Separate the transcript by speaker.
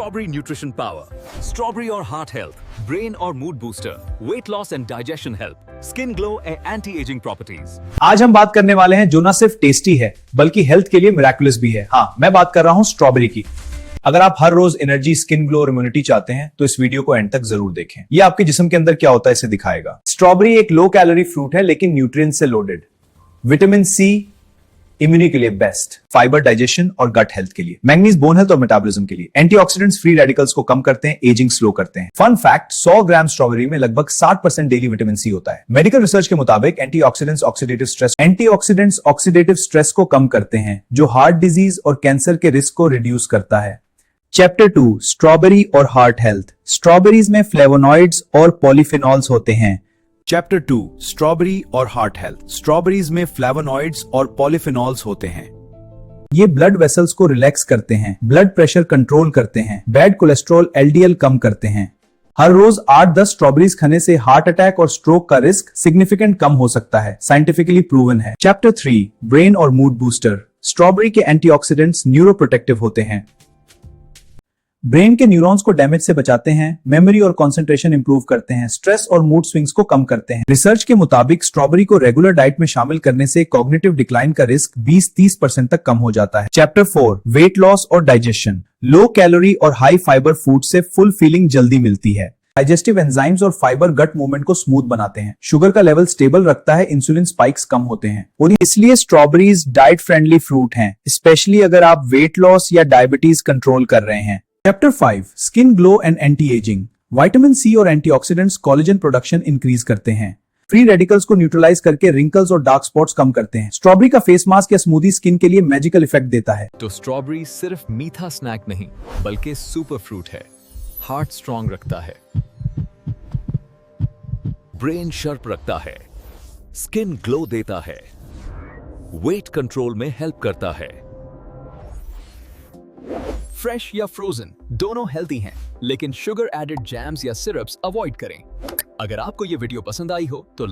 Speaker 1: Strawberry Nutrition Power. Strawberry और heart health, brain और mood booster, weight loss and digestion help, skin glow and anti-aging properties.
Speaker 2: आज हम बात करने वाले हैं जो न सिर्फ टेस्टी है बल्कि हेल्थ के लिए मिराकुलस भी है। हाँ, मैं बात कर रहा हूँ स्ट्रॉबेरी की। अगर आप हर रोज एनर्जी, स्किन ग्लो और इम्यूनिटी चाहते हैं तो इस वीडियो को एंड तक जरूर देखें। ये आपके जिस्म के अंदर क्या होता है इसे दिखाएगा। स्ट्रॉबेरी एक लो कैलोरी फ्रूट है लेकिन न्यूट्रिएंट से लोडेड। विटामिन सी इम्यूनिटी के लिए बेस्ट, फाइबर डाइजेशन और गट हेल्थ के लिए, मैग्नीज बोन हेल्थ और मेटाबॉलिज्म के लिए, एंटीऑक्सीडेंट्स फ्री रेडिकल्स को कम करते हैं, एजिंग स्लो करते हैं। फन फैक्ट, 100 ग्राम स्ट्रॉबेरी में लगभग 60% डेली विटामिन सी होता है। मेडिकल रिसर्च के मुताबिक एंटीऑक्सीडेंट्स ऑक्सीडेटिव स्ट्रेस को कम करते हैं जो हार्ट डिजीज और कैंसर के रिस्क को रिड्यूस करता है। चैप्टर 2, स्ट्रॉबेरी और हार्ट हेल्थ। स्ट्रॉबेरीज में फ्लेवोनॉइड्स और पॉलीफिनॉल्स होते हैं। चैप्टर 2, स्ट्रॉबेरी और हार्ट हेल्थ। स्ट्रॉबेरीज में फ्लेवोनॉइड्स और पॉलीफिनॉल्स होते हैं। ये ब्लड वेसल्स को रिलैक्स करते हैं, ब्लड प्रेशर कंट्रोल करते हैं, बैड कोलेस्ट्रॉल एलडीएल कम करते हैं। हर रोज 8-10 स्ट्रॉबेरीज खाने से हार्ट अटैक और स्ट्रोक का रिस्क सिग्निफिकेंट कम हो सकता है, साइंटिफिकली प्रूवन है। चैप्टर 3, ब्रेन और मूड बूस्टर। स्ट्रॉबेरी के एंटीऑक्सीडेंट्स न्यूरोप्रोटेक्टिव होते हैं, ब्रेन के न्यूरॉन्स को डैमेज से बचाते हैं, मेमोरी और कंसंट्रेशन इंप्रूव करते हैं, स्ट्रेस और मूड स्विंग्स को कम करते हैं। रिसर्च के मुताबिक स्ट्रॉबेरी को रेगुलर डाइट में शामिल करने से कॉग्निटिव डिक्लाइन का रिस्क 20-30% तक कम हो जाता है। चैप्टर 4, वेट लॉस और डाइजेशन। लो कैलोरी और हाई फाइबर फूड से फुल फीलिंग जल्दी मिलती है। डाइजेस्टिव एंजाइम्स और फाइबर गट मूवमेंट को स्मूथ बनाते हैं, शुगर का लेवल स्टेबल रखता है, इंसुलिन स्पाइक्स कम होते हैं और इसलिए स्ट्रॉबेरीज डाइट फ्रेंडली फ्रूट हैं, स्पेशली अगर आप वेट लॉस या डायबिटीज कंट्रोल कर रहे हैं। Chapter 5, skin glow and anti aging. Vitamin C और एंटीऑक्सीडेंट्स कोलेजन प्रोडक्शन इंक्रीज करते हैं, फ्री रेडिकल्स को न्यूट्रलाइज करके रिंकल्स और डार्क स्पॉट्स कम करते हैं। स्ट्रॉबेरी का फेस मास्क या स्मूदी स्किन के लिए मैजिकल इफेक्ट देता है।
Speaker 1: तो स्ट्रॉबेरी सिर्फ मीठा स्नैक नहीं बल्कि सुपर फ्रूट है। हार्ट स्ट्रॉन्ग रखता है, ब्रेन शार्प रखता है, स्किन ग्लो देता है, वेट कंट्रोल में हेल्प करता है। फ्रेश या फ्रोजन दोनों हेल्दी हैं, लेकिन शुगर एडेड जैम्स या सिरप्स अवॉइड करें। अगर आपको ये वीडियो पसंद आई हो तो